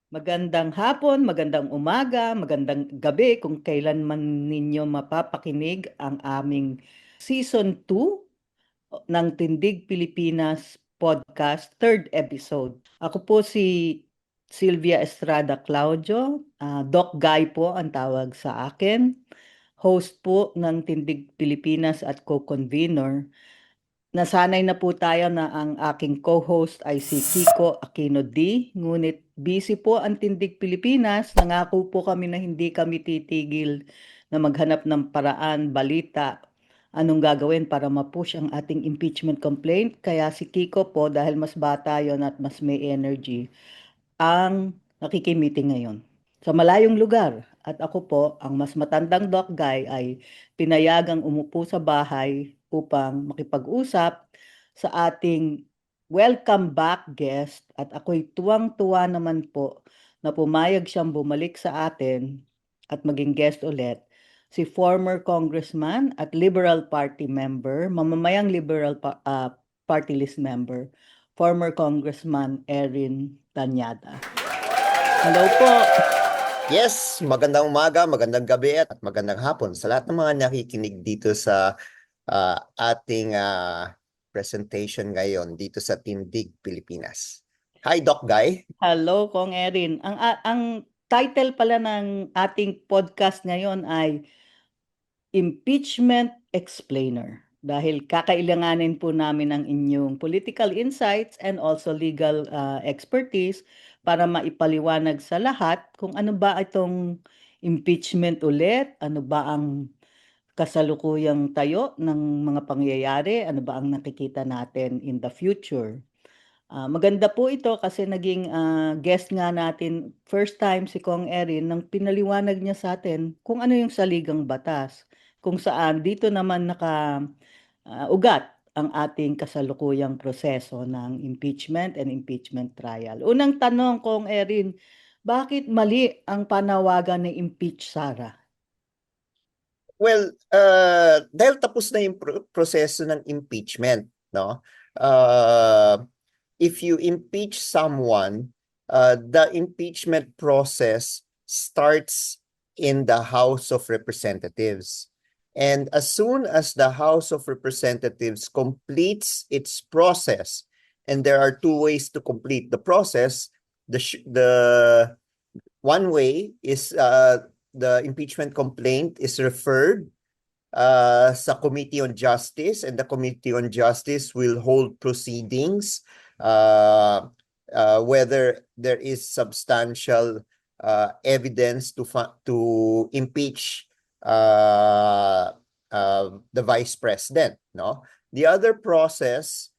Magandang hapon, magandang umaga, magandang gabi kung kailan man ninyo mapapakinig ang aming Season 2 ng Tindig Pilipinas Podcast, third episode. Ako po si Sylvia Estrada Claudio, Doc Guy po ang tawag sa akin, host po ng Tindig Pilipinas at co-convener. Nasanay na po tayo na ang aking co-host ay si Kiko Aquino D. Ngunit busy po ang Tindig Pilipinas. Nangako po kami na hindi kami titigil na maghanap ng paraan, balita, anong gagawin para ma-push ang ating impeachment complaint. Kaya si Kiko po, dahil mas bata yon at mas may energy, ang nakikimiting ngayon sa malayong lugar. At ako po, ang mas matandang doc guy ay pinayagang umupo sa bahay upang makipag-usap sa ating welcome back guest. At ako'y tuwang-tuwa naman po na pumayag siyang bumalik sa atin at maging guest ulit, si former congressman at Liberal Party member, mamamayang Party List member, former Congressman Erin Tanyada. Hello po. Yes, magandang umaga, magandang gabi at magandang hapon sa lahat ng mga nakikinig dito sa ating presentation ngayon dito sa Tindig Pilipinas. Hi, Doc Guy. Hello, Kong Erin. Ang title pala ng ating podcast ngayon ay Impeachment Explainer. Dahil kakailanganin po namin ang inyong political insights and also legal expertise para maipaliwanag sa lahat kung ano ba itong impeachment ulit, ano ba ang kasalukuyang tayo ng mga pangyayari, ano ba ang nakikita natin in the future. Maganda po ito kasi naging guest nga natin first time si Kong Erin nang pinaliwanag niya sa atin kung ano yung saligang batas, kung saan dito naman ugat ang ating kasalukuyang proseso ng impeachment and impeachment trial. Unang tanong, Kong Erin, bakit mali ang panawagan ng impeach Sara? Well, dahil tapos na yung proseso ng impeachment, no? If you impeach someone, the impeachment process starts in the House of Representatives. And as soon as the House of Representatives completes its process, and there are two ways to complete the process, the one way is the impeachment complaint is referred sa Committee on Justice, and the Committee on Justice will hold proceedings whether there is substantial evidence to impeach the Vice President. No, the other process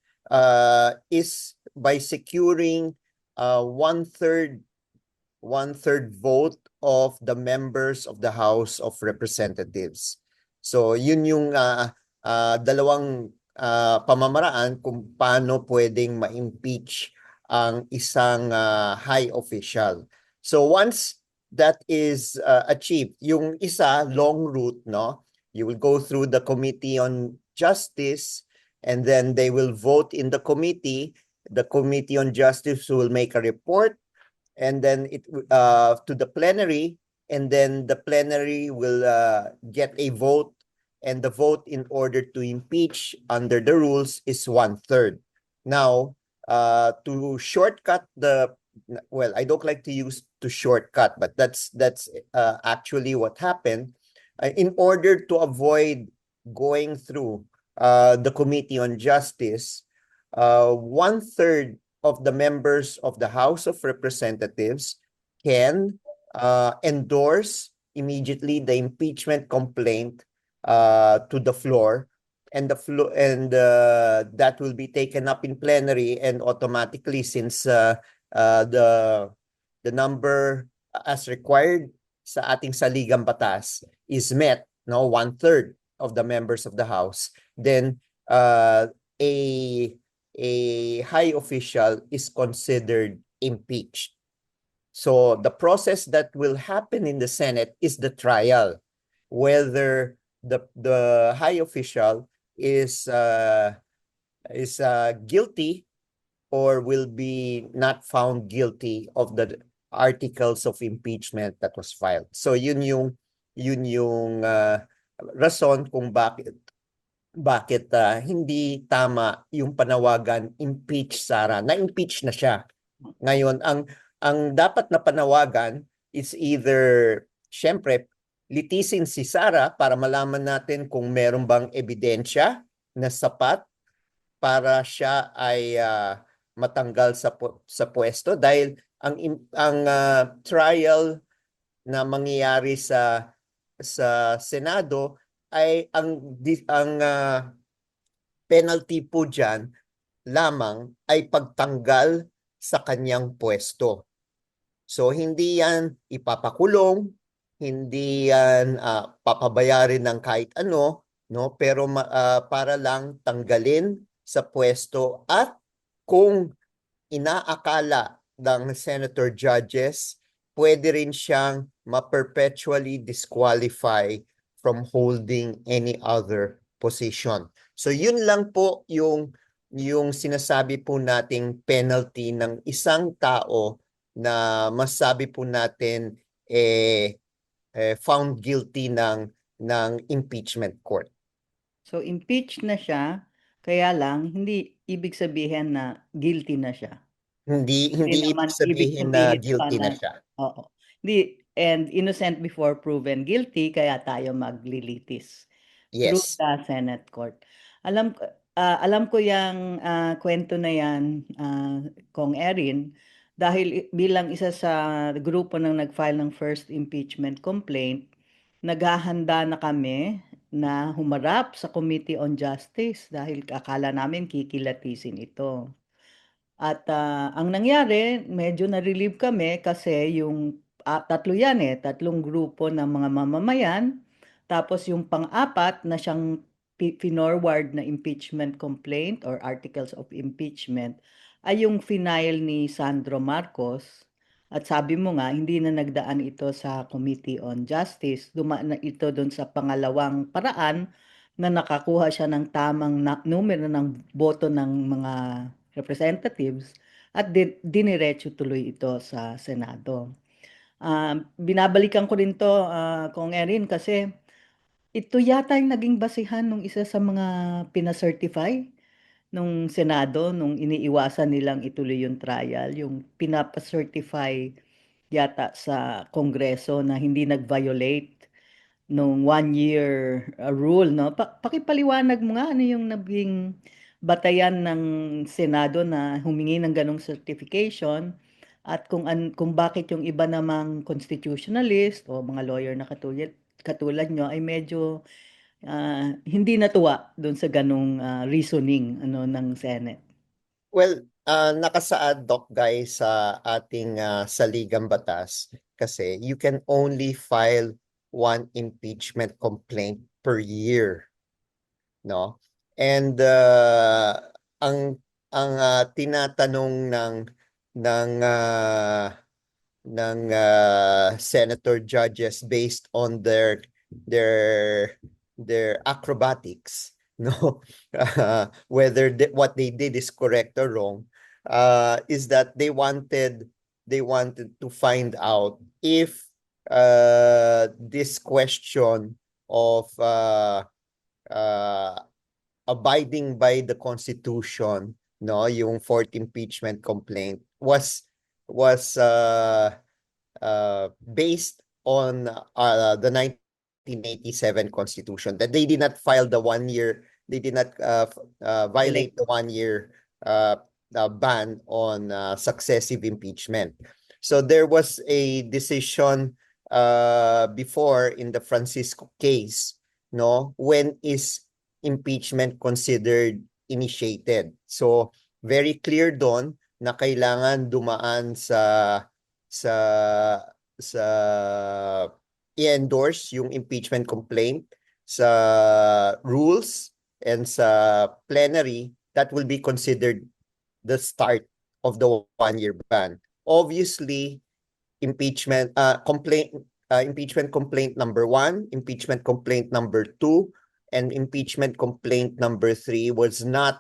is by securing one-third vote of the members of the House of Representatives. So yun yung dalawang pamamaraan kung paano pwedeng ma-impeach ang isang high official. So once that is achieved, yung isa long route, no, you will go through the Committee on Justice, and then they will vote in the committee. The Committee on Justice will make a report, and then it to the plenary, and then the plenary will get a vote, and the vote in order to impeach under the rules is 1/3. Now, to shortcut well, I don't like to use to shortcut, but that's actually what happened. In order to avoid going through the Committee on Justice, 1/3 of the members of the House of Representatives can endorse immediately the impeachment complaint to the floor, and that will be taken up in plenary, and automatically, since the number as required sa ating saligang batas is met, no, 1/3 of the members of the House, then a high official is considered impeached. So the process that will happen in the Senate is the trial, whether the high official is guilty or will be not found guilty of the articles of impeachment that was filed. So yun yung rason kung bakit hindi tama yung panawagan impeach Sara. Na-impeach na siya. Ngayon, ang dapat na panawagan is either, syempre, litisin si Sara para malaman natin kung meron bang ebidensya na sapat para siya ay matanggal sa pwesto dahil ang trial na mangyayari sa Senado ay ang penalty po diyan lamang ay pagtanggal sa kanyang pwesto. So hindi yan ipapakulong, hindi yan papabayarin ng kahit ano, no? Pero para lang tanggalin sa pwesto at kung inaakala ng senator judges, pwede rin siyang ma-perpetually disqualify from holding any other position. So yun lang po yung sinasabi po nating penalty ng isang tao na masabi po natin found guilty ng impeachment court. So impeach na siya, kaya lang hindi ibig sabihin na guilty na siya. Hindi Hindi ibig naman ibig sabihin na sabihin pa guilty na na, siya. oo. Hindi, and innocent before proven guilty, kaya tayo maglilitis through Yes. the Senate Court. Alam ko yung kwento na yan, Kong Erin, dahil bilang isa sa grupo ng nag-file ng first impeachment complaint, naghahanda na kami na humarap sa Committee on Justice dahil akala namin kikilatisin ito. At ang nangyari, medyo na-relieve kami kasi yung tatlo yan tatlong grupo ng mga mamamayan. Tapos yung pang-apat na siyang finorward na impeachment complaint or articles of impeachment ay yung final ni Sandro Marcos. At sabi mo nga, hindi na nagdaan ito sa Committee on Justice. Dumaan na ito doon sa pangalawang paraan na nakakuha siya ng tamang numero ng boto ng mga representatives at diniretso tuloy ito sa Senado. Binabalikan ko rin to, Kong Erin, kasi ito yata yung naging basihan ng isa sa mga pinacertify nung Senado nung iniiwasan nilang ituloy yung trial, yung pinapacertify yata sa Kongreso na hindi nag-violate nung 1 year rule, no? Pakipaliwanag mo nga ano yung naging batayan ng Senado na humingi ng ganong certification at kung bakit yung iba namang constitutionalist o mga lawyer na katulad nyo ay medyo hindi natuwa doon sa ganong reasoning ng Senate. Well, nakasaad Doc guys sa ating saligang batas kasi you can only file one impeachment complaint per year, no? And ang tinatanong ng senator judges based on their acrobatics, no, whether what they did is correct or wrong, is that they wanted to find out if this question of abiding by the Constitution, no, yung fourth impeachment complaint was based on the 1987 Constitution, that they did not file the 1 year, they did not violate the 1 year ban on successive impeachment. So there was a decision before in the Francisco case, no, when is impeachment considered initiated. So very clear doon na kailangan dumaan sa i-endorse yung impeachment complaint sa rules and sa plenary that will be considered the start of the 1 year ban. Obviously, impeachment complaint number 1, impeachment complaint number 2, and impeachment complaint number 3 was not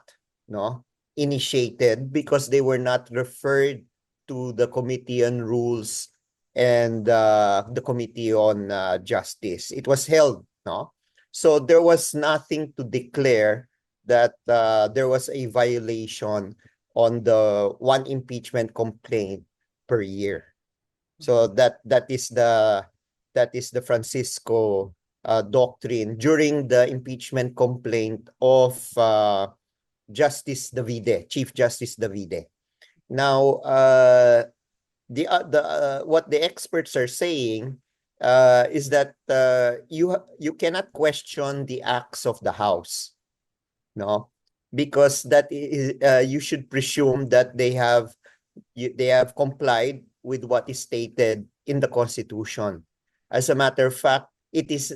initiated because they were not referred to the Committee on Rules and the Committee on Justice. It was held, no? So there was nothing to declare that there was a violation on the one impeachment complaint per year. So that is the Francisco doctrine during the impeachment complaint of Justice Davide, Chief Justice Davide. Now, what the experts are saying is that you cannot question the acts of the House, no, because that is you should presume that they have complied with what is stated in the Constitution. As a matter of fact, it is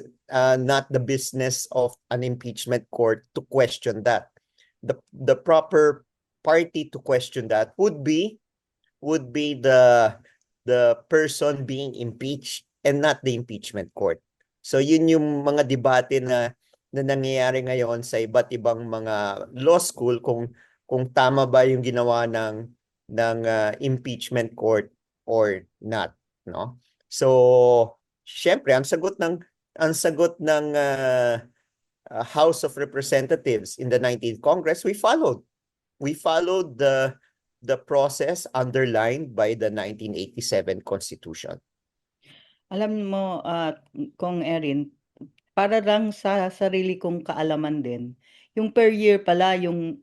not the business of an impeachment court to question that. The proper party to question that would be the person being impeached and not the impeachment court. So yun yung mga debate na nangyayari ngayon sa iba't ibang mga law school kung tama ba yung ginawa ng impeachment court or not, no? So syempre ang sagot ng House of Representatives in the 19th Congress, we followed the process underlined by the 1987 Constitution. Alam mo, Kong Erin, para lang sa sarili kong kaalaman din, yung per year pala, yung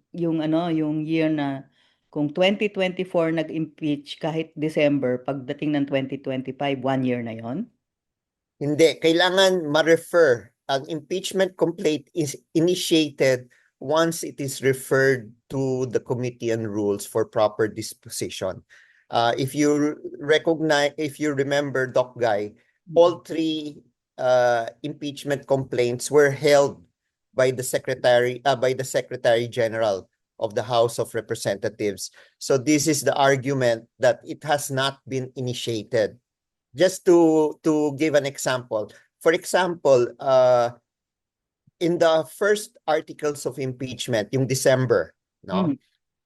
year na kung 2024 nag-impeach kahit December, pagdating ng 2025, 1 year na yon. Hindi, kailangan ma-refer. Ang impeachment complaint is initiated once it is referred to the Committee on Rules for proper disposition. If you remember, Doc Guy, all three impeachment complaints were held by the Secretary General of the House of Representatives. So this is the argument that it has not been initiated. Just to give an example, for example, in the first articles of impeachment, yung December, no,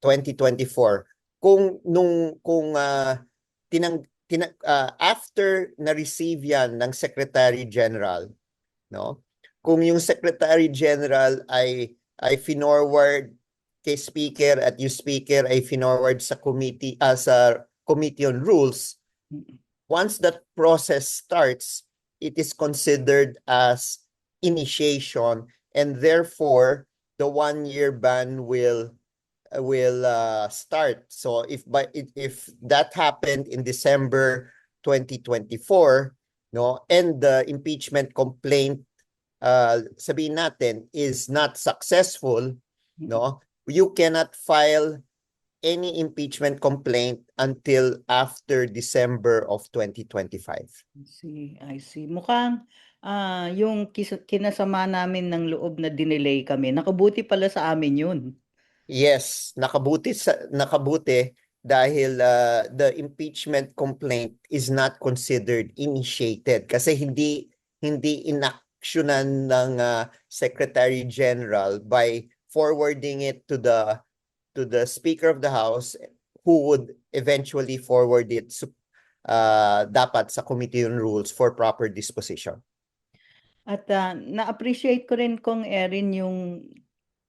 2024, after na-receive yan ng Secretary General, no, kung yung Secretary General ay finorward kay Speaker at yung Speaker ay finorward sa Committee on Rules, once that process starts, it is considered as initiation, and therefore the 1-year ban will start. So if that happened in December 2024, no, and the impeachment complaint sabihin natin is not successful, no, you cannot file any impeachment complaint until after December of 2025. I see. Mukhang yung kinasama namin ng loob na dinelay kami, nakabuti pala sa amin yun. Yes, nakabuti dahil the impeachment complaint is not considered initiated kasi hindi inaksyonan ng Secretary General by forwarding it to the Speaker of the House, who would eventually forward it dapat sa Committee on Rules for proper disposition. At na-appreciate ko rin, Kong Erin, yung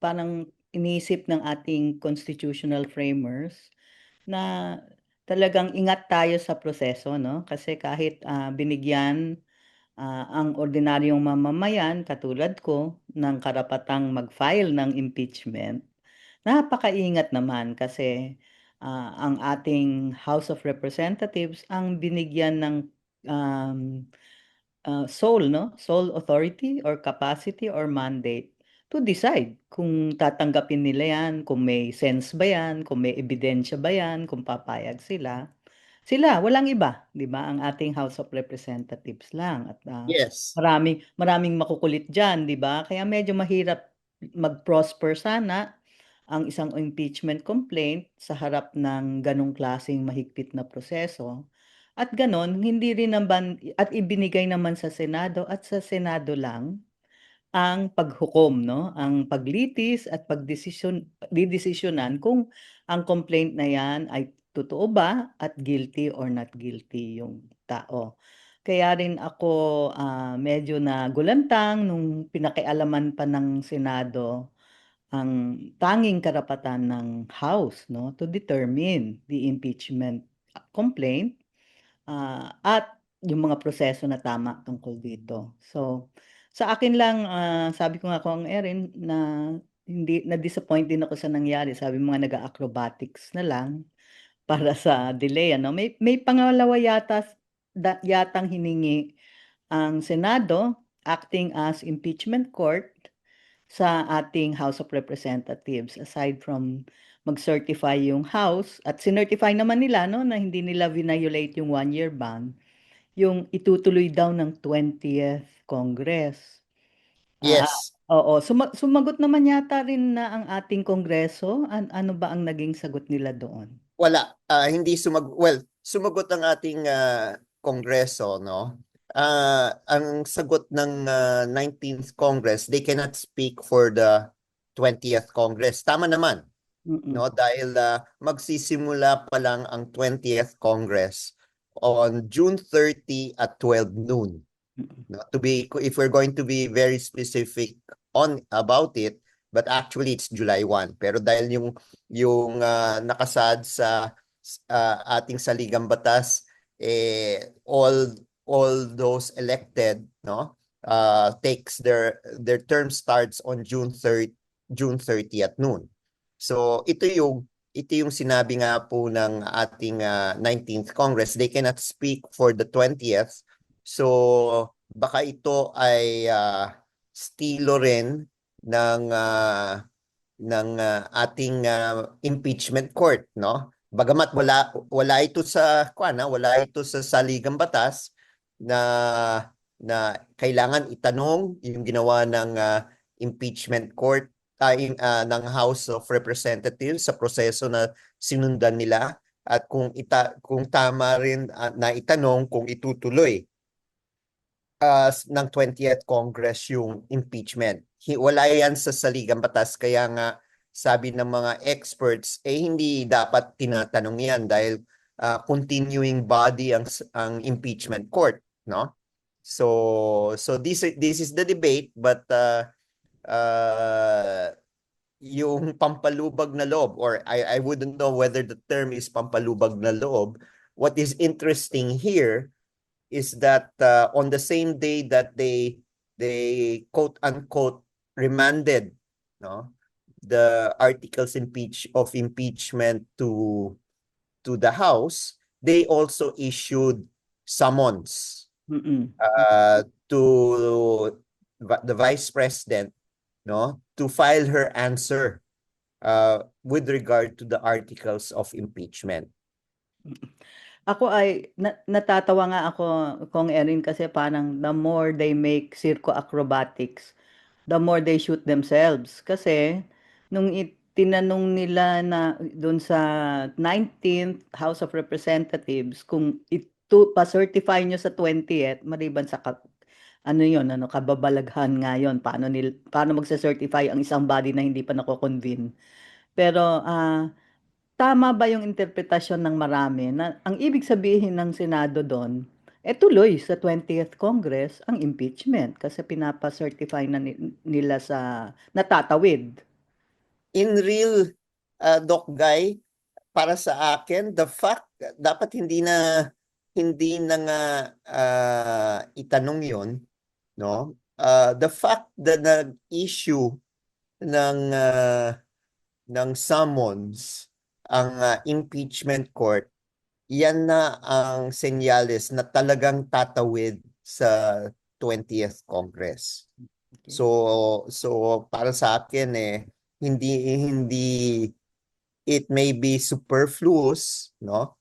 parang inisip ng ating constitutional framers na talagang ingat tayo sa proseso, no? Kasi kahit binigyan ang ordinaryong mamamayan katulad ko ng karapatang mag-file ng impeachment, napakaingat naman kasi ang ating House of Representatives ang binigyan ng sole authority or capacity or mandate to decide kung tatanggapin nila yan, kung may sense ba yan, kung may ebidensya ba yan, kung papayag sila. Sila, walang iba, 'di ba? Ang ating House of Representatives lang at Yes. maraming makukulit diyan, 'di ba? Kaya medyo mahirap mag-prosper sana ang isang impeachment complaint sa harap ng ganong klaseng mahigpit na proseso. At ganon, hindi rin naman at ibinigay naman sa Senado at sa Senado lang ang paghukom, no? Ang paglitis at didesisyonan kung ang complaint na yan ay totoo ba at guilty or not guilty yung tao. Kaya rin ako medyo nagulantang nung pinakialaman pa ng Senado ang tanging karapatan ng House, no, to determine the impeachment complaint at yung mga proseso na tama tungkol dito. So, sa akin lang, sabi ko nga kung Erin na hindi na-disappoint din ako sa nangyari. Sabi mga nag-acrobatics na lang para sa delay, ano. May pangalawa yatang hiningi ang Senado acting as impeachment court sa ating House of Representatives aside from mag-certify yung House at sinertify naman nila no na hindi nila violate yung one-year ban, yung itutuloy daw ng 20th Congress. Yes. Oo, sumagot naman yata rin na ang ating Kongreso. Ano ba ang naging sagot nila doon? Wala. Hindi sumagot ang ating Kongreso, no? Ang sagot ng 19th Congress, they cannot speak for the 20th Congress. Tama naman, Mm-mm. no? Dahil magsisimula pa lang ang 20th Congress on June 30 at 12 noon. Mm-mm. No? If we're going to be very specific on about it, but actually it's July 1. Pero dahil yung nakasad sa ating saligang batas, all those elected, no, takes their term starts on June 30 at noon. So ito yung sinabi nga po ng ating 19th Congress. They cannot speak for the 20th. So baka ito ay estilo rin ng ating impeachment court, no? Bagamat wala ito sa wala ito sa saligang batas na kailangan itanong yung ginawa ng impeachment court ng House of Representatives sa proseso na sinundan nila at kung tama rin na itanong kung itutuloy ng 20th Congress yung impeachment. Wala yan sa saligang batas kaya nga sabi ng mga experts hindi dapat tinatanong yan dahil continuing body ang impeachment court, no? So this is the debate, but yung pampalubag na loob, or I wouldn't know whether the term is pampalubag na loob. What is interesting here is that on the same day that they quote unquote remanded, no, the articles of impeachment to the House, they also issued summons Mm-mm. to the Vice President, no, to file her answer with regard to the articles of impeachment. Ako ay natatawa nga ako kung Erin kasi parang the more they make circo acrobatics, the more they shoot themselves. Kasi nung tinanong nila na doon sa 19th House of Representatives kung ito pa-certify nyo sa 20th maliban sa ano yon ano kababalaghan nga yon paano magse-certify ang isang body na hindi pa nako-convene. Pero tama ba yung interpretasyon ng marami na ang ibig sabihin ng Senado doon, tuloy sa 20th Congress ang impeachment kasi pinapa-certify na nila sa natatawid. In real, Doc Guy, para sa akin, the fact, dapat hindi na nga itanong yon, no? The fact that nag-issue ng summons ang impeachment court, yan na ang senyales na talagang tatawid sa 20th Congress. Okay. So para sa akin hindi it may be superfluous, no?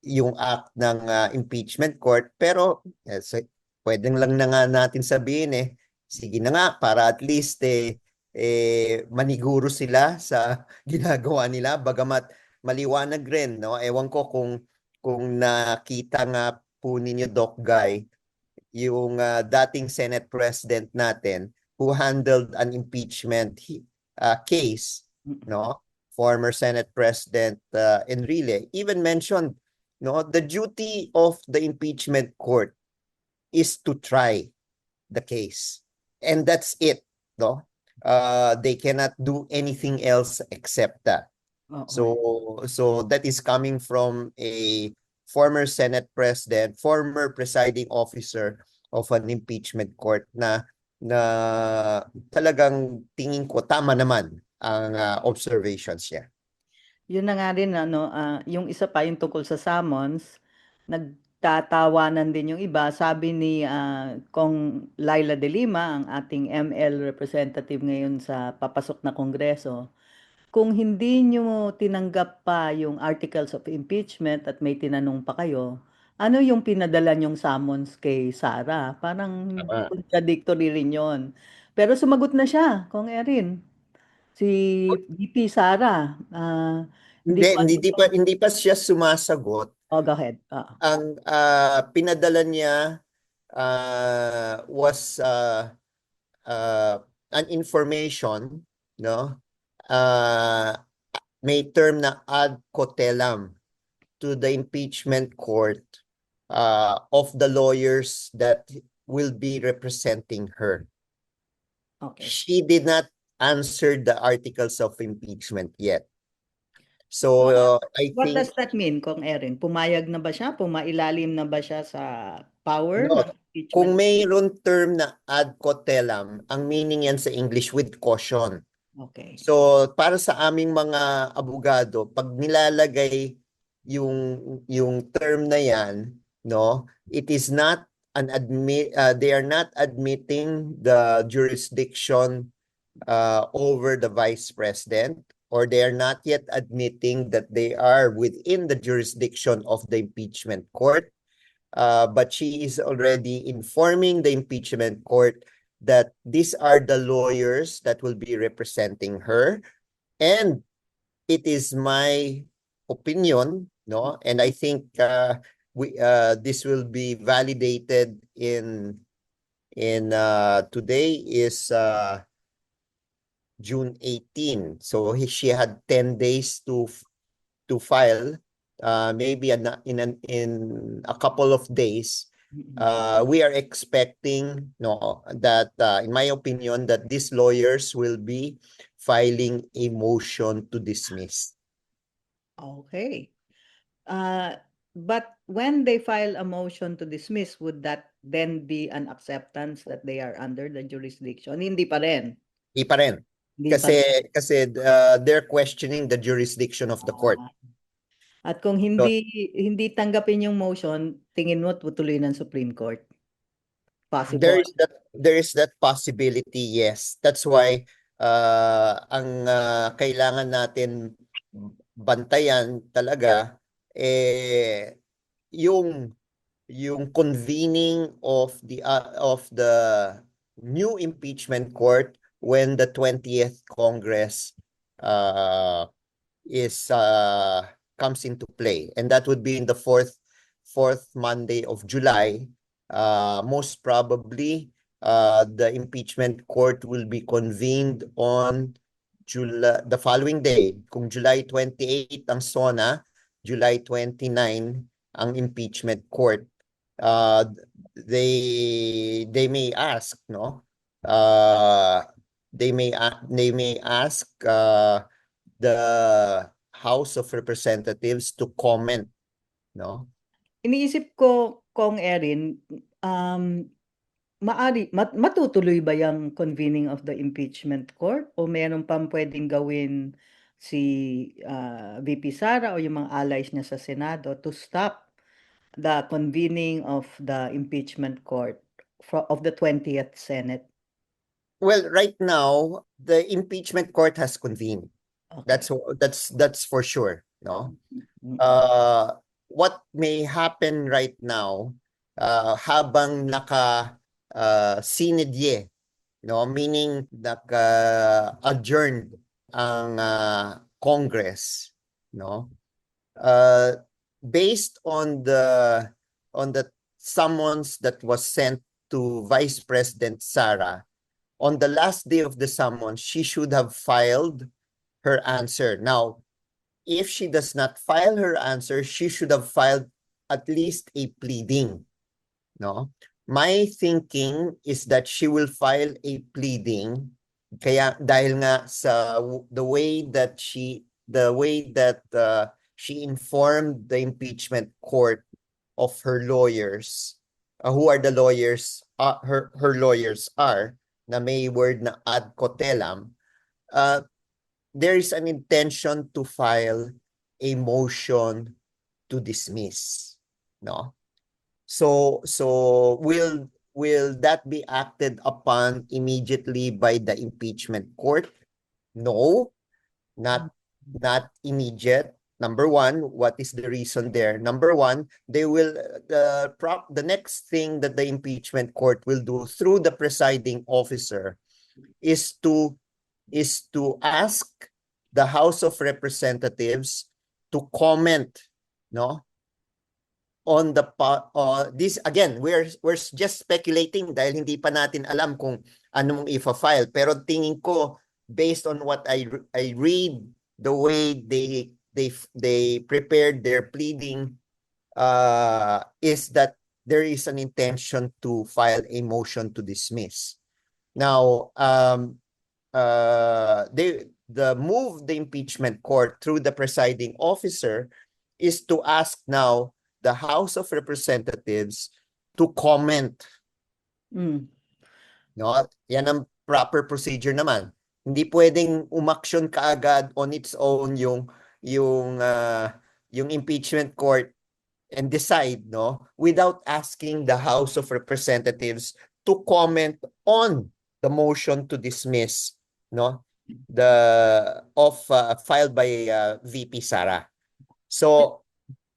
Yung act ng impeachment court, pero pwedeng lang na nga natin sabihin sige na nga para at least maniguro sila sa ginagawa nila bagamat maliwanag rin, no? Ewan ko kung nakita nga po ninyo, Doc Guy, yung dating Senate President natin who handled an impeachment case, no, former Senate President Enrile even mentioned, no, the duty of the impeachment court is to try the case, and that's it, no. They cannot do anything else except that. Oo. So that is coming from a former Senate President, former presiding officer of an impeachment court na talagang tingin ko tama naman ang observations niya. Yun na nga rin ano, yung isa pa yung tungkol sa summons, nagtatawanan din yung iba. Sabi ni Kong Laila De Lima, ang ating ML representative ngayon sa papasok na Kongreso, kung hindi nyo tinanggap pa yung articles of impeachment at may tinanong pa kayo, ano yung pinadala nyong summons kay Sara? Parang Tama. contradictory rin yon. Pero sumagot na siya, Kong Erin. Si VP Sara, hindi Hindi, ko alam. hindi pa siya sumasagot. Oh, go ahead. Ang pinadala niya was an information, no? May term na ad cotellam to the impeachment court of the lawyers that will be representing her. Okay. She did not answer the articles of impeachment yet. So I What think does that mean, Kong Erin? Pumayag na ba siya? Pumailalim na ba siya sa power no, ng kung impeachment? mayroon term na ad cotellam, ang meaning yan sa English with caution. Okay. So para sa aming mga abogado, pag nilalagay yung term na yan, no, it is not they are not admitting the jurisdiction over the vice president, or they are not yet admitting that they are within the jurisdiction of the impeachment court. But she is already informing the impeachment court that these are the lawyers that will be representing her. And it is my opinion, no? And I think this will be validated in today is June 18. So she had 10 days to file. Maybe in a couple of days, we are expecting, no, that in my opinion, that these lawyers will be filing a motion to dismiss. Okay. But when they file a motion to dismiss, would that then be an acceptance that they are under the jurisdiction? Hindi pa rin. Hindi pa rin. Hindi pa Kasi they're questioning the jurisdiction of the court. At kung hindi tanggapin yung motion, tingin mo tutuloy ng Supreme Court? Possible. There is that possibility, yes. That's why ang kailangan natin bantayan talaga yung convening of the new impeachment court when the 20th Congress comes into play, and that would be in the fourth Monday of July. Most probably the impeachment court will be convened on the following day. Kung July 28 ang SONA, July 29 ang impeachment court. They may ask, no? They may ask the House of Representatives to comment, no? Iniisip ko, Kong Erin, matutuloy ba yung convening of the impeachment court o meron pang pwedeng gawin si VP Sara o yung mga allies niya sa Senado to stop the convening of the impeachment court of the 20th Senate? Well, right now, the impeachment court has convened. Okay. That's for sure, no? What may happen right now, habang sinidye, no, meaning adjourned ang Congress, no, based on the summons that was sent to Vice President Sara, on the last day of the summons, she should have filed her answer. Now, if she does not file her answer, she should have filed at least a pleading, no? My thinking is that she will file a pleading, kaya dahil nga sa the way that she informed the impeachment court of her lawyers, who are the lawyers, her lawyers are, na may word na ad cotellam, there is an intention to file a motion to dismiss, no? So will that be acted upon immediately by the impeachment court? No, not immediate. Number one, what is the reason there? Number one, they will the next thing that the impeachment court will do through the presiding officer is to ask the House of Representatives to comment, no, on the this. Again, we're just speculating dahil hindi pa natin alam kung anong ifa-file, pero tingin ko based on what I read, the way they prepared their pleading, is that there is an intention to file a motion to dismiss. Now, the impeachment court through the presiding officer is to ask now the House of Representatives to comment. No, yan ang proper procedure naman. Hindi pwedeng umaksyon kaagad on its own yung impeachment court and decide, no, without asking the House of Representatives to comment on the motion to dismiss, no, filed by VP Sara. So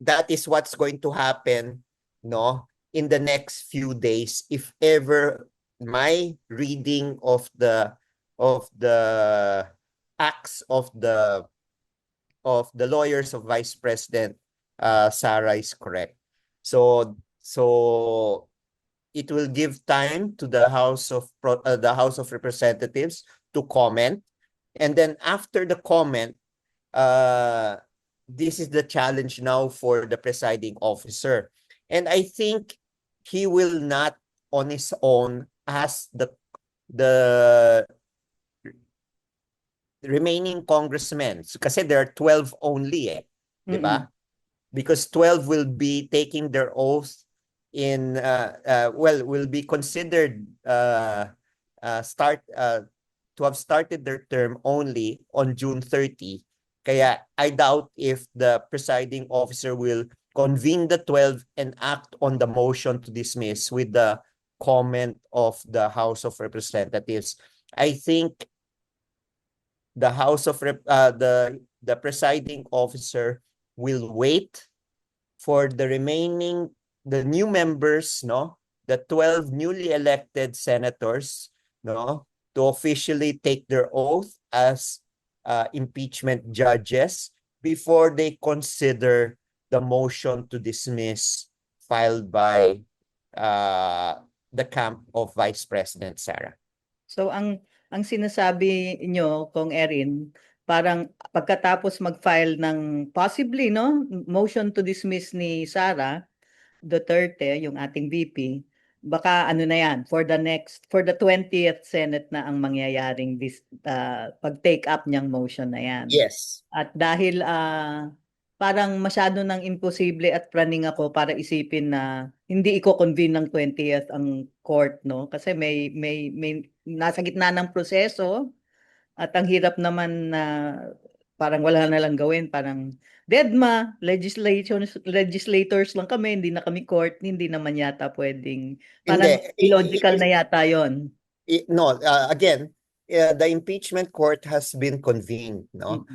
that is what's going to happen, no, in the next few days, if ever my reading of the acts of the lawyers of Vice President Sara is correct. So it will give time to the House of Representatives to comment, and then after the comment, this is the challenge now for the presiding officer, and I think he will not on his own ask the remaining congressmen, kasi there are 12 only, di ba? Because 12 will be taking their oath in will be considered to have started their term only on June 30. Kaya I doubt if the presiding officer will convene the 12 and act on the motion to dismiss with the comment of the House of Representatives. I think the the presiding officer will wait for the new members, no, the 12 newly elected senators, no, to officially take their oath as impeachment judges before they consider the motion to dismiss filed by the camp of Vice President Sara. So ang sinasabi nyo, Kong Erin, parang pagkatapos mag-file ng possibly, no, motion to dismiss ni Sara Duterte, yung ating VP, baka ano na yan, for the 20th Senate na ang mangyayaring pag-take up niyang motion na yan. Yes. At dahil parang masyado nang imposible at praning ako para isipin na hindi i-convene ng 20th ang court, no? Kasi may nasa gitna ng proseso at ang hirap naman na parang wala na lang gawin, parang deadma, legislators lang kami, hindi na kami court, hindi naman yata pwedeng, parang illogical na yata yon. No, again, the impeachment court has been convened, no?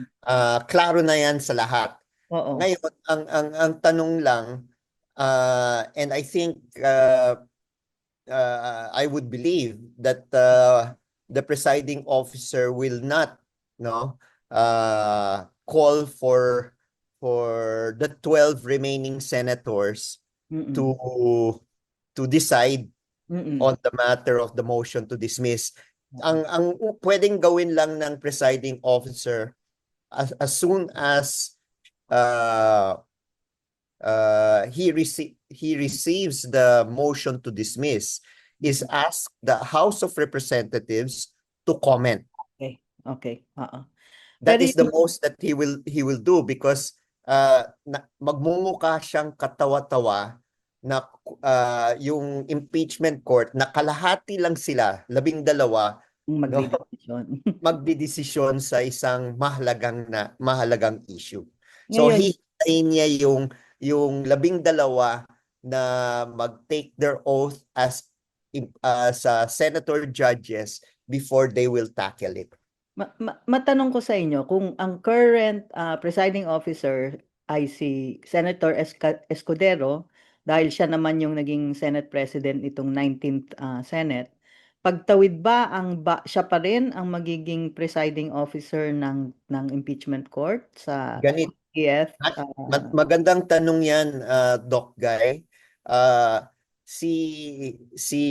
Klaro na yan sa lahat. Oo. Ngayon, ang tanong lang, and I think I would believe that the presiding officer will not, no, call for the 12 remaining senators to decide on the matter of the motion to dismiss. Ang pwedeng gawin lang ng presiding officer as soon as uh, he receives the motion to dismiss, is ask the House of Representatives to comment. Okay. Okay. Oo. That Pero is the most that he will do because magmumukha siyang katawa-tawa na yung impeachment court na kalahati lang sila, 12, yung no, magdidesisyon. magdidesisyon sa isang mahalagang issue. So Ngayon, hihintayin niya yung 12 na mag-take their oath as senator judges before they will tackle it. matanong ko sa inyo, kung ang current presiding officer ay si Senator Escudero, dahil siya naman yung naging Senate President itong 19th Senate, pagtawid siya pa rin ang magiging presiding officer ng impeachment court sa Ganit 20th? Magandang tanong yan, Doc Guy. Uh, si si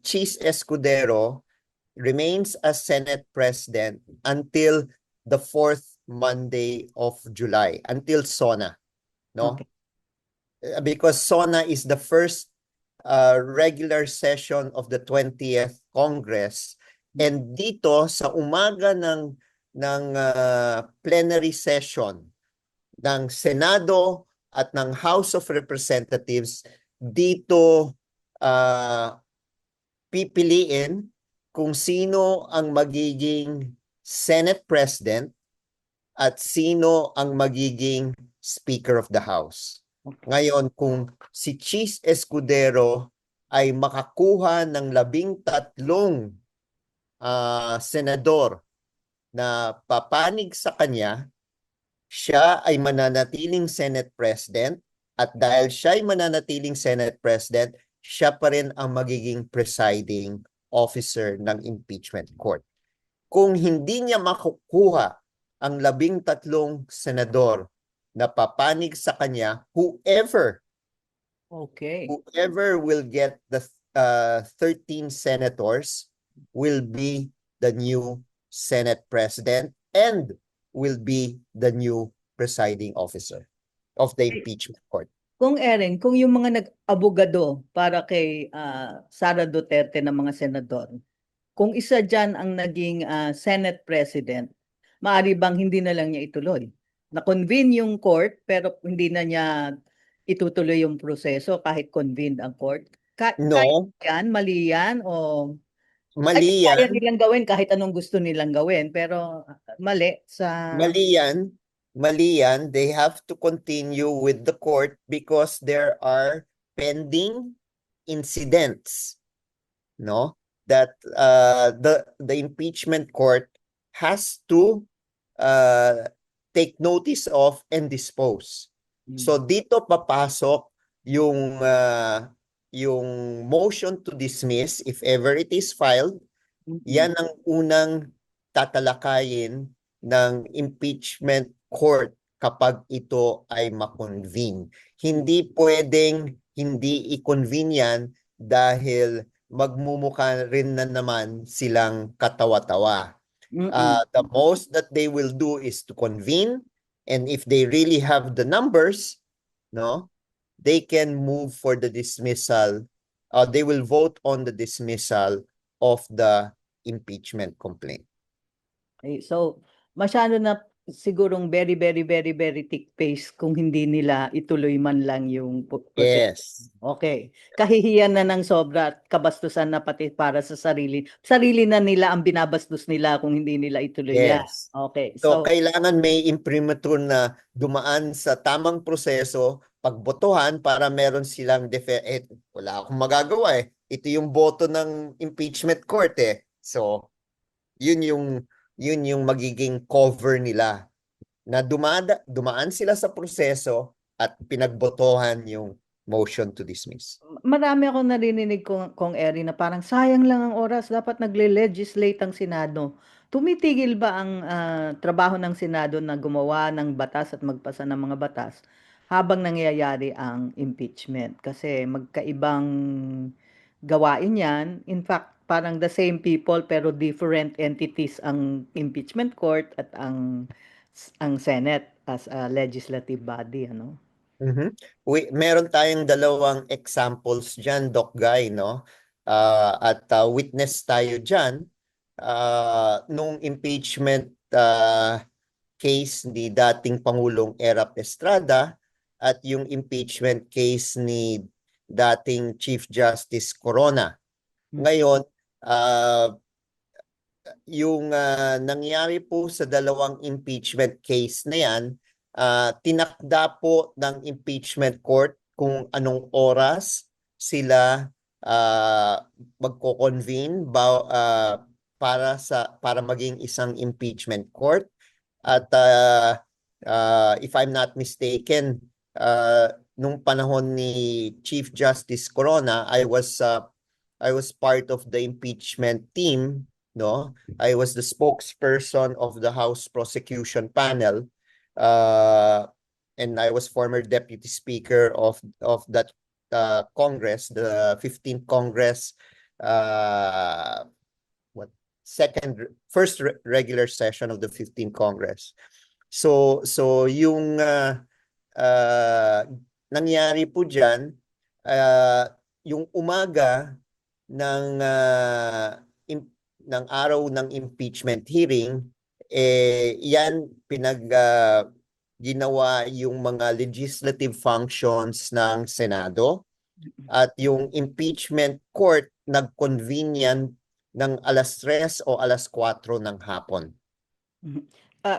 Cheese Escudero remains as Senate President until the fourth Monday of July, until SONA, no? Okay. Because SONA is the first regular session of the 20th Congress, and dito sa umaga ng plenary session ng Senado at ng House of Representatives, dito pipiliin kung sino ang magiging Senate President at sino ang magiging Speaker of the House. Ngayon, kung si Cheese Escudero ay makakuha ng 13 senador na papanig sa kanya, siya ay mananatiling Senate President, at dahil siya ay mananatiling Senate President, siya pa rin ang magiging presiding officer ng impeachment court. Kung hindi niya makukuha ang 13 senador na papanig sa kanya, whoever Okay. will get the 13 senators will be the new Senate President and will be the new presiding officer of the impeachment court. Kung Erin, kung yung mga nag-abogado para kay Sara Duterte ng mga senador, kung isa dyan ang naging Senate President, maaari bang hindi na lang niya ituloy? Na-convene yung court pero hindi na niya itutuloy yung proseso kahit convened ang court? Kaya No, yan, mali yan, ay, mali kaya yan. nilang gawin kahit anong gusto nilang gawin, pero mali sa... Mali yan. Mali yan. They have to continue with the court because there are pending incidents, no? That the impeachment court has to take notice of and dispose. So dito papasok yung motion to dismiss if ever it is filed. Yan ang unang tatalakayin ng impeachment court kapag ito ay makonvene. Hindi pwedeng hindi i-convene yan dahil magmumukha rin na naman silang katawa-tawa. The most that they will do is to convene, and if they really have the numbers, no, they can move for the dismissal. They will vote on the dismissal of the impeachment complaint. Okay, so masyado na sigurong very, very, very, very thick pace kung hindi nila ituloy man lang yung proseso. Yes. Okay. Kahihiyan na ng sobra at kabastusan na pati para sa sarili. Sarili na nila ang binabastos nila kung hindi nila ituloy yan. Yes. Okay. So, So, kailangan may imprimatur na dumaan sa tamang proseso, pagbotohan para meron silang wala akong magagawa eh. Ito yung boto ng impeachment court eh. So, yun yung magiging cover nila na dumaan sila sa proseso at pinagbotohan yung motion to dismiss. marami ako narinig kong Eri na parang sayang lang ang oras, dapat nagle-legislate ang Senado. Tumitigil ba ang trabaho ng Senado na gumawa ng batas at magpasa ng mga batas habang nangyayari ang impeachment? Kasi magkaibang gawain yan. In fact, parang the same people pero different entities ang impeachment court at ang ang Senate as a legislative body, ano? Mhm. Meron tayong dalawang examples dyan, Doc Guy, no? At witness tayo dyan nung impeachment case ni dating Pangulong Erap Estrada at yung impeachment case ni dating Chief Justice Corona. Hmm. Ngayon, yung nangyari po sa dalawang impeachment case na yan, tinakda po ng impeachment court kung anong oras sila magko-convene para maging isang impeachment court. At if I'm not mistaken, nung panahon ni Chief Justice Corona, I was part of the impeachment team, no? I was the spokesperson of the House prosecution panel, and I was former deputy speaker of that Congress, the 15th Congress, what first regular session of the 15th Congress. So yung nangyari po diyan, yung umaga ng ng araw ng impeachment hearing, yan ginawa yung mga legislative functions ng Senado at yung impeachment court nag-convene yan ng alas 3 o alas 4 ng hapon. Mhm.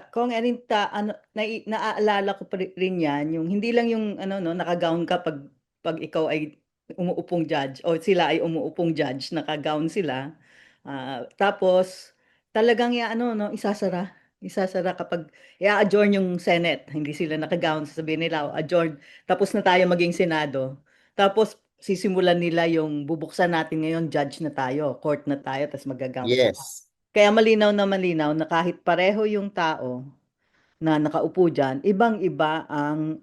Kung Erinta, ano, naaalala ko pa rin yan, yung hindi lang yung ano, no, naka-gown ka pag ikaw ay umuupong judge o sila ay umuupong judge, naka-gown sila. Tapos talagang ano, no, isasara kapag i-adjourn yung Senate, hindi sila naka-gown, sasabihin nila, "Oh, adjourn, tapos na tayo maging Senado." Tapos sisimulan nila yung bubuksan natin ngayon, judge na tayo, court na tayo, tapos mag-gown sila. Yes. Kaya malinaw na malinaw na kahit pareho yung tao na nakaupo diyan, ibang-iba ang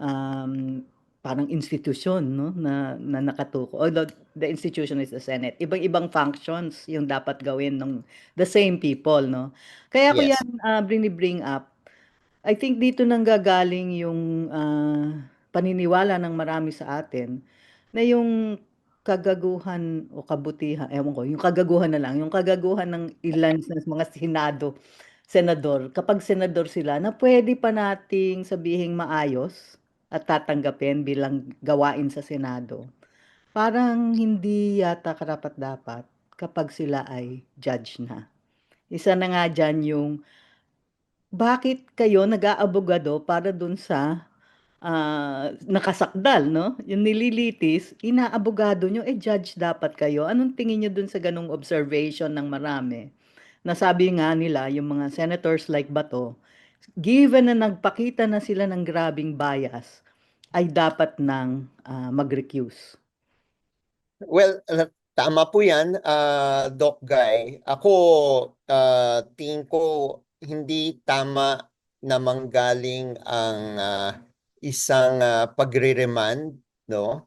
parang institusyon, no, na nakatuko. Although the institution is the Senate, ibang-ibang functions yung dapat gawin ng the same people, no. Kaya ko Yes. yan bring up. I think dito nanggagaling yung paniniwala ng marami sa atin na yung kagaguhan o kabutihan, ewan ko, yung kagaguhan na lang, yung kagaguhan ng ilan sa mga senador, kapag senador sila, na pwede pa nating sabihing maayos at tatanggapin bilang gawain sa Senado. Parang hindi yata karapat-dapat kapag sila ay judge na. Isa na nga dyan yung bakit kayo nag-aabogado para dun sa nakasakdal, no? Yung nililitis, inaabogado nyo, judge dapat kayo. Anong tingin nyo dun sa ganong observation ng marami? Nasabi nga nila, yung mga senators like Bato, given na nagpakita na sila ng grabing bias, ay dapat nang mag-recuse. Well, tama po yan, Doc Guy. Ako, tingin ko hindi tama na manggaling ang isang pagre-remand, no?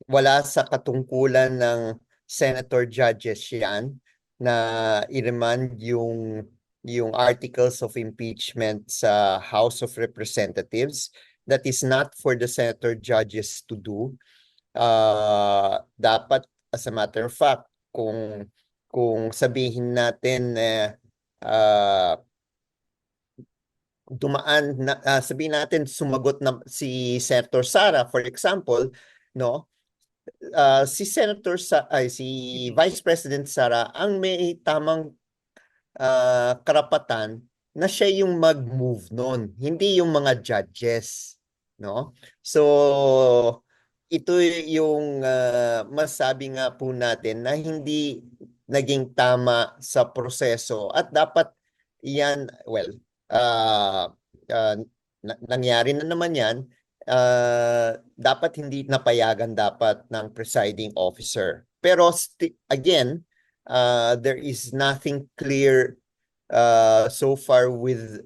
Wala sa katungkulan ng senator judges yan na i-remand yung articles of impeachment sa House of Representatives. That is not for the senator judges to do. Dapat, as a matter of fact, kung sabihin natin sabihin natin sumagot na si Senator Sara, for example, no, si Vice President Sara ang may tamang karapatan na siya yung mag-move noon, hindi yung mga judges, no? So ito yung masabi nga po natin na hindi naging tama sa proseso at dapat yan, well, uh, uh, nangyari na naman yan, dapat hindi napayagan dapat ng presiding officer. Pero again, there is nothing clear so far with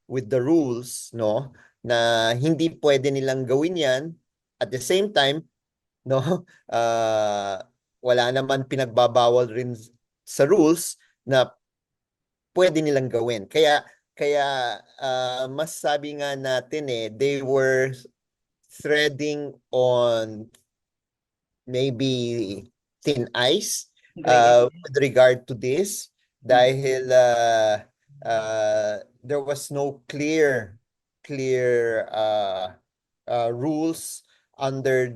the rules, no, na hindi pwede nilang gawin yan. At the same time, no, wala naman pinagbabawal rin sa rules na pwede nilang gawin. Kaya kaya masasabi nga natin they were threading on maybe thin ice Gray area. with regard to this Mm. dahil there was no clear rules under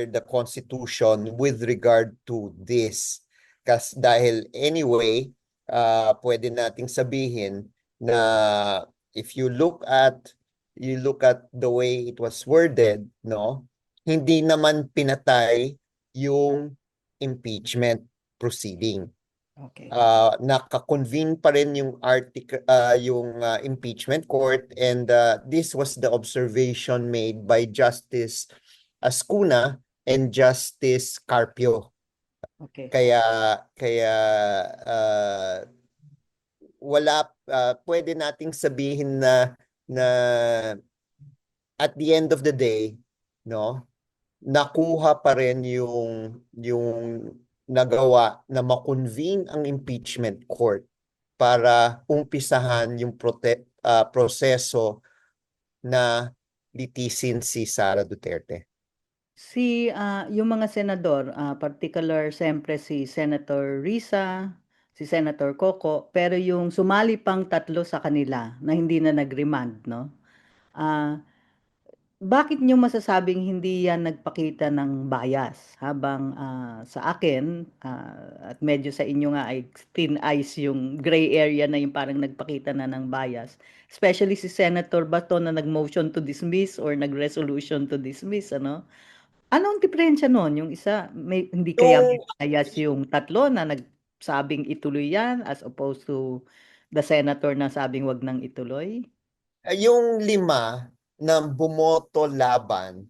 the Constitution with regard to this. Kasi dahil anyway, pwede nating sabihin na if you look at the way it was worded, no? Hindi naman pinatay yung impeachment proceeding. Okay. Naka-convene pa rin yung impeachment court, and this was the observation made by Justice Ascuna and Justice Carpio. Okay. Kaya kaya uh, pwede nating sabihin na at the end of the day, no, nakuha pa rin yung nagawa na makonvene ang impeachment court para umpisahan yung proseso na litisin si Sara Duterte. Yung mga senador, particular siyempre si Senator Risa, si Senator Coco, pero yung sumali pang tatlo sa kanila na hindi na nag-remand, no? Ah, Bakit niyo masasabing hindi yan nagpakita ng bias? Habang sa akin, at medyo sa inyo nga ay thin ice yung gray area na yung parang nagpakita na ng bias. Especially si Senator Bato na nag-motion to dismiss or nag-resolution to dismiss, ano? Anong diferensya nun? Yung isa, hindi kaya may Yung bias yung tatlo na nagsabing ituloy yan as opposed to the senator na sabing wag nang ituloy? yung lima na bumoto laban,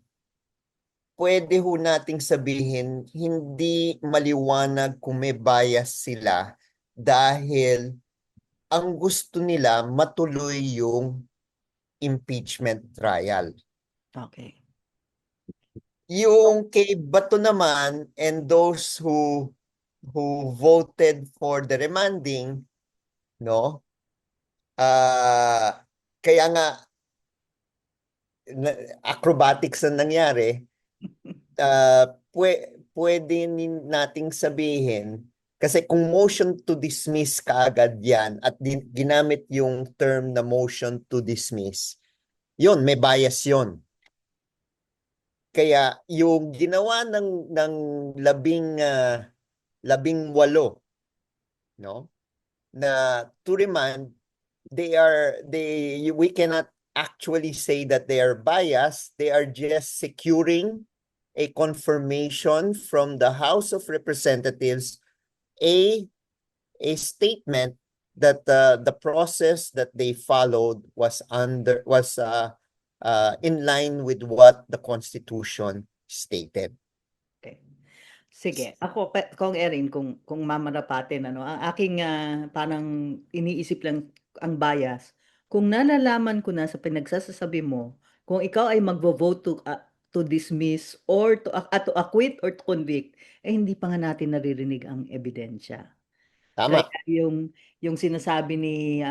pwede ho nating sabihin hindi maliwanag kung may bias sila dahil ang gusto nila matuloy yung impeachment trial. Okay. Yung kay Bato naman and those who voted for the remanding, no? Kaya nga acrobatics na nangyari, pwede nating sabihin kasi kung motion to dismiss kaagad yan at ginamit yung term na motion to dismiss, yun, may bias yun. Kaya yung ginawa ng labing walo, no, na to remand, we cannot actually say that they are biased. They are just securing a confirmation from the House of Representatives, a a statement that the process that they followed was in line with what the Constitution stated. Okay. Sige, ako Kong Erin, kung mamarapatin ano, ang aking parang iniisip lang ang bias. Kung nalalaman ko na sa pinagsasabi mo, kung ikaw ay magvo-vote to dismiss or to acquit or to convict, hindi pa nga natin naririnig ang ebidensya. Kaya Tama. yung sinasabi ni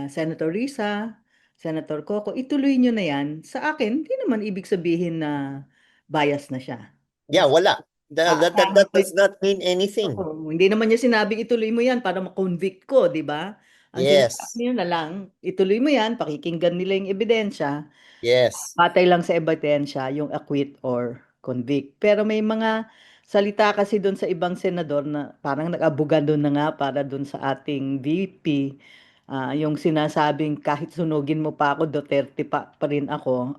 Senator Risa, Senator Coco, ituloy nyo na yan. Sa akin, hindi naman ibig sabihin na bias na siya. Yeah, wala. That does not mean anything. Oo, hindi naman niya sinabing ituloy mo yan para ma-convict ko, di ba? Ang sinasabi Yes. niya na lang, ituloy mo yan, pakikinggan nila yung ebidensya, Yes. batay lang sa ebidensya, yung acquit or convict. Pero may mga salita kasi doon sa ibang senador na parang nag-abogado na nga para doon sa ating VP, yung sinasabing kahit sunugin mo pa ako, Duterte pa rin ako.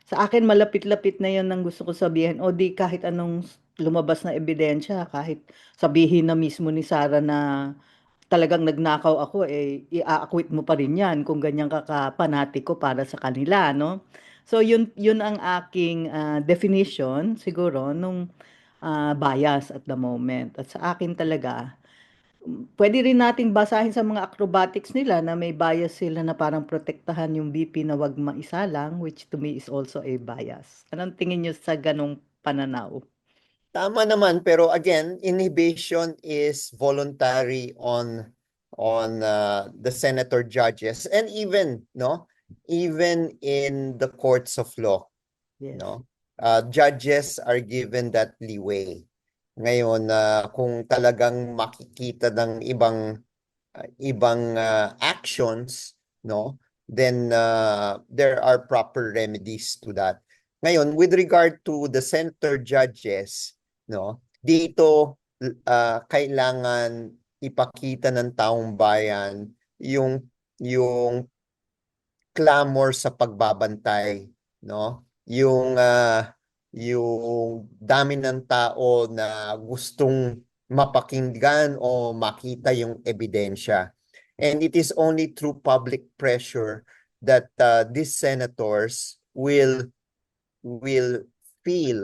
Sa akin, malapit-lapit na yun ang gusto ko sabihin. O di kahit anong lumabas na ebidensya, kahit sabihin na mismo ni Sara na talagang nagnakaw ako, i-acquit mo pa rin yan kung ganyan ka kapanatiko para sa kanila, no? So, yun ang aking definition, siguro, nung bias at the moment. At sa akin talaga, pwede rin nating basahin sa mga acrobatics nila na may bias sila na parang protektahan yung BP na wag maisalang, which to me is also a bias. Anong tingin nyo sa ganong pananaw? Tama naman, pero again, inhibition is voluntary the senator judges, and even even in the courts of law, Yes. judges are given that leeway. Ngayon, kung talagang makikita ng ibang actions, then there are proper remedies to that. Ngayon, with regard to the center judges, dito kailangan ipakita ng taong bayan yung clamor sa pagbabantay, yung dami ng tao na gustong mapakinggan o makita yung ebidensya. And it is only through public pressure that these senators will feel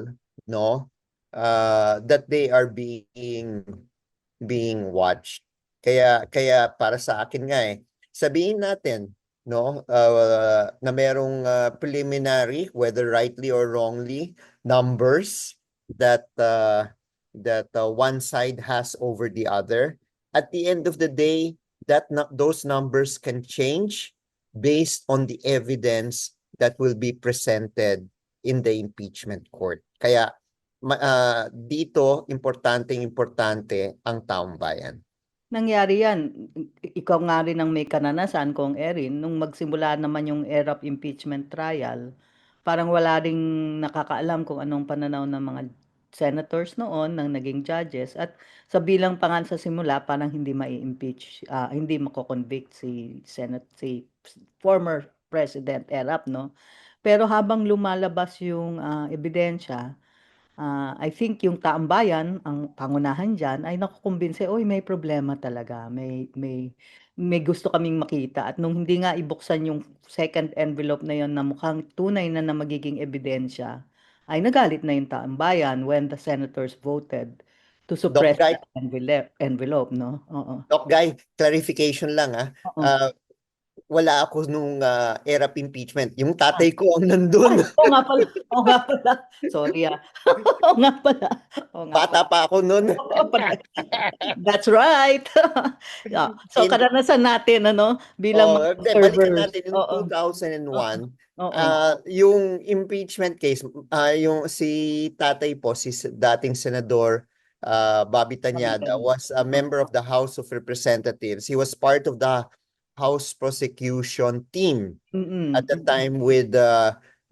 that they are being watched. Kaya para sa akin nga sabihin natin na merong preliminary, whether rightly or wrongly, numbers that one side has over the other. At the end of the day, those numbers can change based on the evidence that will be presented in the impeachment court. Kaya dito importante ang taong bayan. Nangyari yan. Ikaw nga rin ang may kananasan, Kong Erin, nung magsimula naman yung era of impeachment trial, parang wala ring nakakaalam kung anong pananaw ng mga senators noon, ng naging judges, at sa bilang pa nga sa simula, parang hindi mai-impeach, hindi mako-convict si former President Erap, no? Pero habang lumalabas yung ebidensya, I think yung taong bayan, ang pangunahan diyan ay nakukumbinsi, "Uy, may problema talaga, may gusto kaming makita." At nung hindi nga ibuksan yung second envelope na yon na mukhang tunay na magiging ebidensya, ay nagalit na yung taong bayan when the senators voted to Doc suppress Guy, that envelope, no? Oo. Doc Guy, clarification lang Oo. wala ako nung era of impeachment. Yung Ah, tatay ko ang ay, nandun. oo nga pala. Oo nga pala. Sorry, Oo nga pala. Oo nga Bata pala. pa ako nun. Oo nga pala. That's right. Yeah. So In karanasan natin bilang mga balikan observers. natin yung Oo. Oo. 2001, Oo. yung impeachment case, yung si tatay po, si dating senador Bobby Tanyada Kapitan. was a member of the House of Representatives. He was part of the House prosecution team at Mm. the time with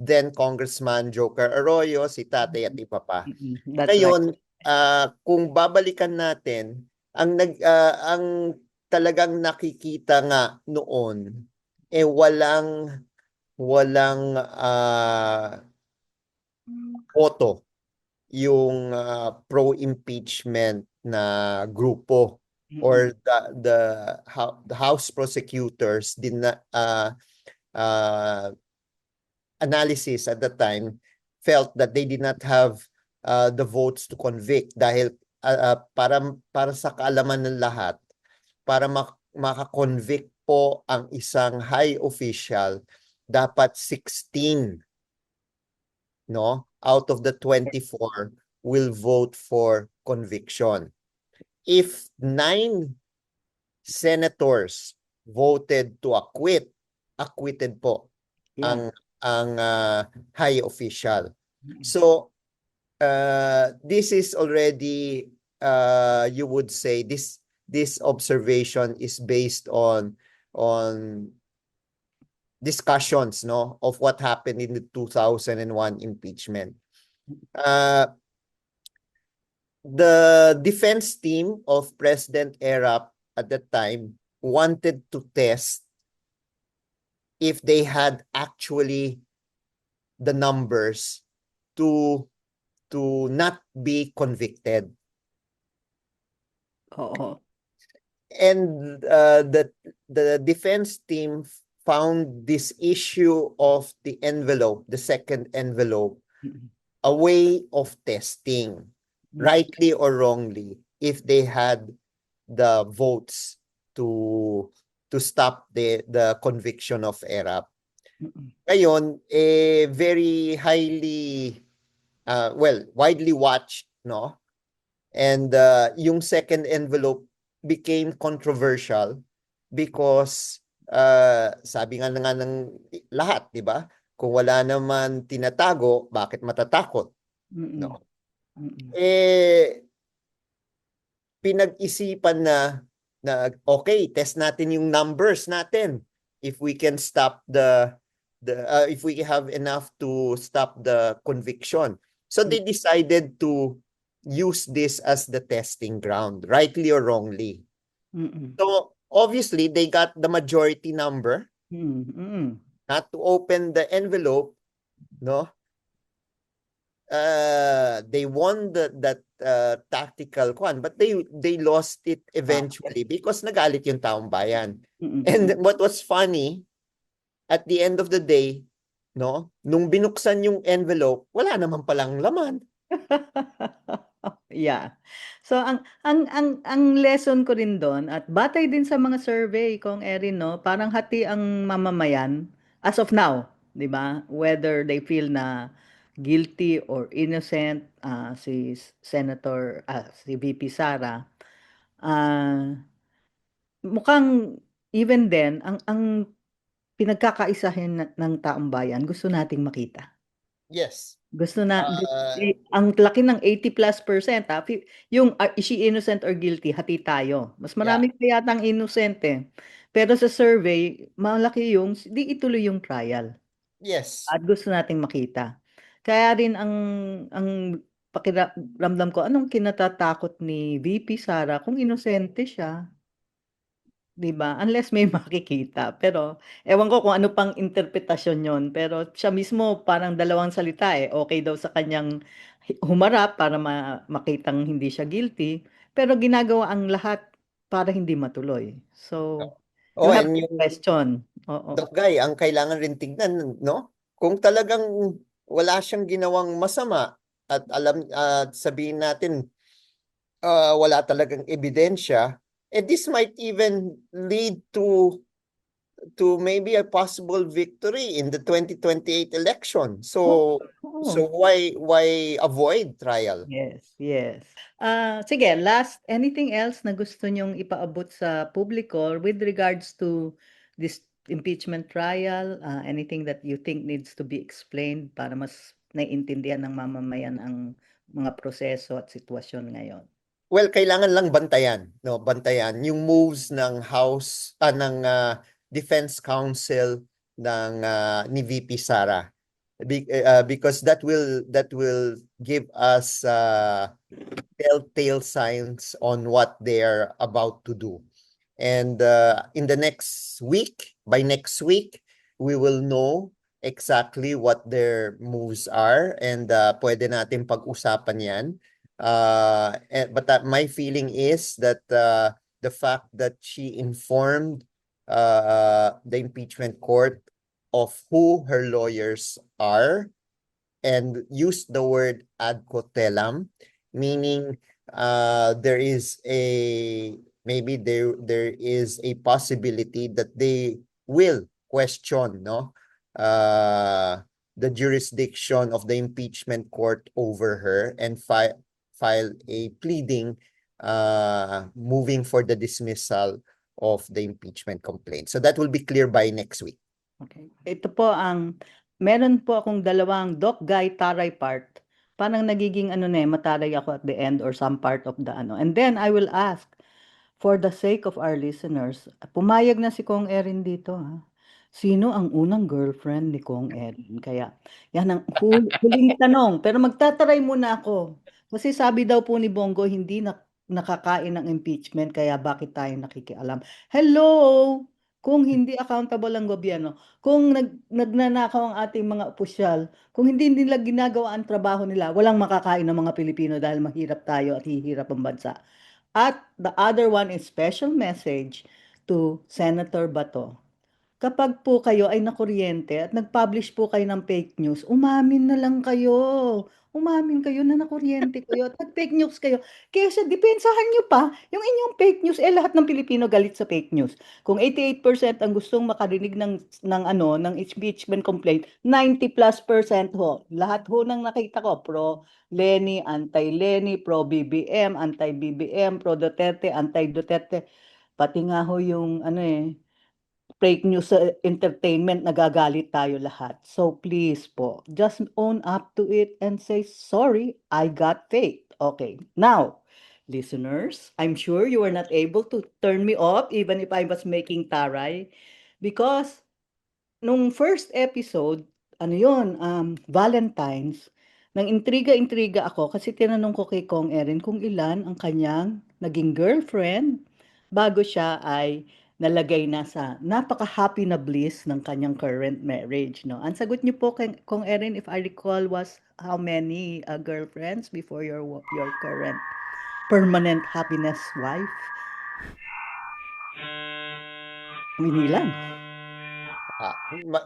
then Congressman Joker Arroyo, si tatay at iba pa. That's right. Ngayon, kung babalikan natin, ang talagang nakikita nga noon walang boto yung pro-impeachment na grupo, or the House prosecutors did not analysis at the time felt that they did not have the votes to convict dahil para sa kaalaman ng lahat, para makakonvict po ang isang high official, dapat 16 out of the 24 will vote for conviction. If 9 senators voted to acquitted po Yeah. ang high official. So this is already you would say this observation is based on discussions of what happened in the 2001 impeachment. The defense team of President Erap at that time wanted to test if they had actually the numbers to not be convicted. Oo. And the defense team found this issue of the envelope, the second envelope, a way of testing, rightly or wrongly, if they had the votes to stop the conviction of Erap. Ngayon, very highly, widely watched, and yung second envelope became controversial because sabi nga ng lahat, di ba? Kung wala naman tinatago, bakit matatakot? Mm-mm. No? Mm-mm. Eh, pinag-isipan na okay, test natin yung numbers natin. If we can stop if we have enough to stop the conviction. So they decided to use this as the testing ground, rightly or wrongly. Mm-mm. So obviously they got the majority number Mm-mm. not to open the envelope, no? They won that tactical kwan, but they lost it Ah, eventually because nagalit yung taong bayan. mm-mm. And what was funny, at the end of the day, no, nung binuksan yung envelope, wala naman palang laman. Yeah. So ang lesson ko rin doon at batay din sa mga survey kung Erin no, parang hati ang mamamayan as of now, 'di ba? Whether they feel na guilty or innocent si VP Sara ah mukhang even then ang pinagkakaisahin ng taong bayan gusto nating makita. Yes. Gusto na Uh, ang laki ng 80+%, yung is she innocent or guilty, hati tayo. Mas yeah. marami pa yatang innocent eh. Pero sa survey, malaki yung di ituloy yung trial. Yes. At gusto nating makita. Kaya rin ang pakiramdam ko, anong kinatatakot ni VP Sara kung inosente siya? 'Di ba? Unless may makikita. Pero ewan ko kung ano pang interpretasyon yon. Pero siya mismo parang dalawang salita eh. Okay daw sa kanyang humarap para makitang hindi siya guilty. Pero ginagawa ang lahat para hindi matuloy. So, you Oh, have and to yung question. Oo. Doc Guy, ang kailangan rin tignan, no? Kung talagang wala siyang ginawang masama at sabihin natin wala talagang ebidensya, this might even lead to maybe a possible victory in the 2028 election. Oo. So Oo. why avoid trial? Yes, yes. Sige, last, anything else na gusto nyong ipaabot sa publiko with regards to this impeachment trial? Anything that you think needs to be explained para mas naiintindihan ng mamamayan ang mga proseso at sitwasyon ngayon? Well, kailangan lang bantayan, no? Bantayan yung moves ng House ng Defense Council ng ni VP Sara. Because that will give us telltale signs on what they're about to do. And in the next week, by next week, we will know exactly what their moves are and pwede natin pag-usapan yan. But my feeling is that the fact that she informed the impeachment court of who her lawyers are and used the word ad cotellam, meaning there is a maybe there is a possibility that they will question, no, the jurisdiction of the impeachment court over her and file a pleading moving for the dismissal of the impeachment complaint. So that will be clear by next week. Okay. Ito po meron po akong dalawang Doc Guy Taray part. Parang nagiging ano na mataray ako at the end or some part of the ano. And then I will ask, for the sake of our listeners, pumayag na si Kong Erin dito ha. Sino ang unang girlfriend ni Kong Erin? Kaya, yan ang huling tanong. Pero magtataray muna ako. Kasi sabi daw po ni Bongo, hindi nakakain ng impeachment, kaya bakit tayo nakikialam? Hello! Kung hindi accountable ang gobyerno, kung nagnanakaw ang ating mga opisyal, kung hindi nila ginagawa ang trabaho nila, walang makakain ng mga Pilipino dahil mahirap tayo at hihirap ang bansa. At the other one is special message to Senator Bato. Kapag po kayo ay nakuryente at nag-publish po kayo ng fake news, umamin na lang kayo. Umamin kayo na nakuryente kayo at nag-fake news kayo. Kesa depensahan nyo pa yung inyong fake news. Lahat ng Pilipino galit sa fake news. Kung 88% ang gustong makarinig ng impeachment complaint, 90+% ho. Lahat ho ng nakita ko, pro Lenny, anti-Lenny, pro BBM, anti-BBM, pro Duterte, anti-Duterte. Pati nga ho yung fake news sa entertainment, nagagalit tayo lahat. So please po, just own up to it and say, sorry, I got fake. Okay, now, listeners, I'm sure you were not able to turn me off even if I was making taray because nung first episode, Valentine's, nang intriga-intriga ako kasi tinanong ko kay Kong Erin kung ilan ang kanyang naging girlfriend bago siya ay nalagay na sa napaka-happy na bliss ng kanyang current marriage, no? Ang sagot niyo po kay Kong Erin, if I recall, was how many girlfriends before your current permanent happiness wife? Winilang.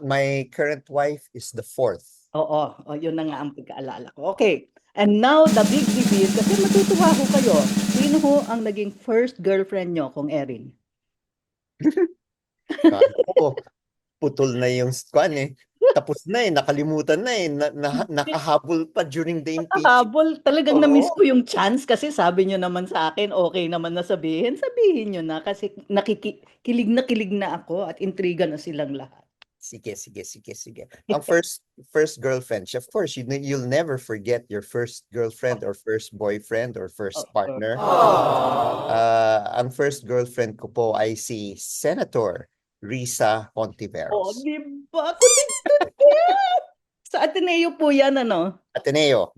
My current wife is the fourth. Oo, yun na nga ang pagkaalala ko. Okay, and now the big reveal, kasi matutuwa ko kayo. Sino ho ang naging first girlfriend nyo, Kong Erin? Kala ko, putol na yung kwan eh. Tapos na eh, nakalimutan na eh. Nakahabol pa during the impeachment. Habol, talagang na-miss Oo. ko yung chance kasi sabi nyo naman sa akin, okay naman na sabihin, sabihin nyo na kasi kilig na ako at intriga na silang lahat. Sige, sige, sige, sige. Ang first girlfriend, of course, you'll never forget your first girlfriend or first boyfriend or first partner. Ang first girlfriend ko po ay si Senator Risa Oh, Hontiveros. di ba? Connected yan! Sa Ateneo po yan, ano? Ateneo,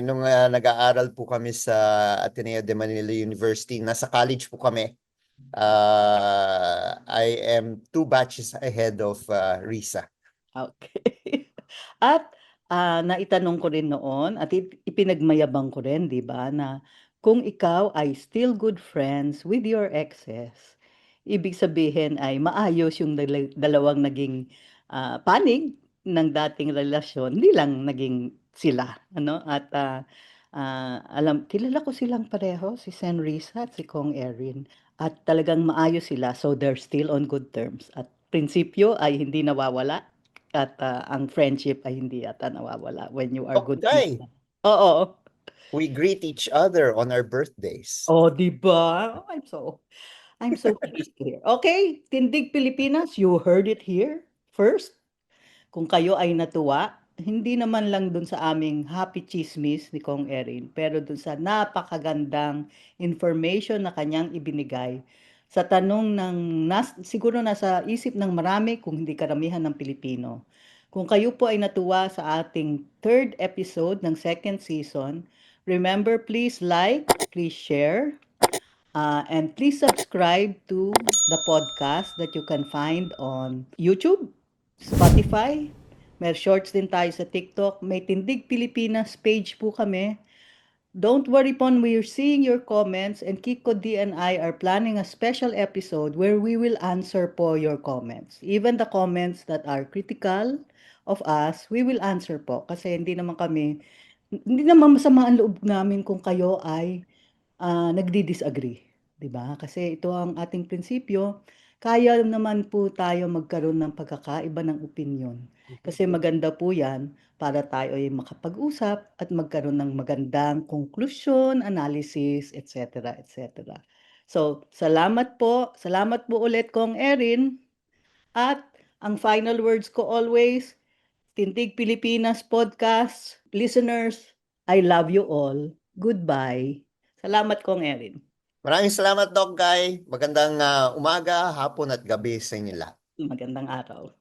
nung nag-aaral po kami sa Ateneo de Manila University, nasa college po kami. I am 2 batches ahead of Risa. Okay. At naitanong ko rin noon at ipinagmayabang ko rin, 'di ba, na kung ikaw ay still good friends with your exes, ibig sabihin ay maayos yung dalawang naging panig ng dating relasyon, hindi lang naging sila, ano? At kilala ko silang pareho, si Sen Risa at si Kong Erin. At talagang maayos sila, so they're still on good terms. At prinsipyo ay hindi nawawala at ang friendship ay hindi yata nawawala when you are good Okay, people. Oo. we greet each other on our birthdays. Oh, di ba? I'm so pleased to hear. Okay, Tindig Pilipinas, you heard it here first. Kung kayo ay natuwa, hindi naman lang dun sa aming happy chismis ni Kong Erin, pero dun sa napakagandang information na kanyang ibinigay sa tanong ng siguro nasa isip ng marami kung hindi karamihan ng Pilipino. Kung kayo po ay natuwa sa ating third episode ng second season, remember please like, please share, and please subscribe to the podcast that you can find on YouTube, Spotify. May shorts din tayo sa TikTok. May Tindig Pilipinas page po kami. Don't worry pon, we're seeing your comments and Kiko D and I are planning a special episode where we will answer po your comments. Even the comments that are critical of us, we will answer po. Kasi hindi naman masama ang loob namin kung kayo ay nagdi-disagree, 'di ba? Kasi ito ang ating prinsipyo, kaya naman po tayo magkaroon ng pagkakaiba ng opinyon. Kasi maganda po 'yan para tayo ay makapag-usap at magkaroon ng magandang konklusyon, analysis, etc., etc. So, salamat po ulit Kong Erin at ang final words ko always, Tintig Pilipinas Podcast listeners, I love you all. Goodbye. Salamat Kong Erin. Maraming salamat, Doc Guy. Magandang umaga, hapon at gabi sa inyo lahat. Magandang araw.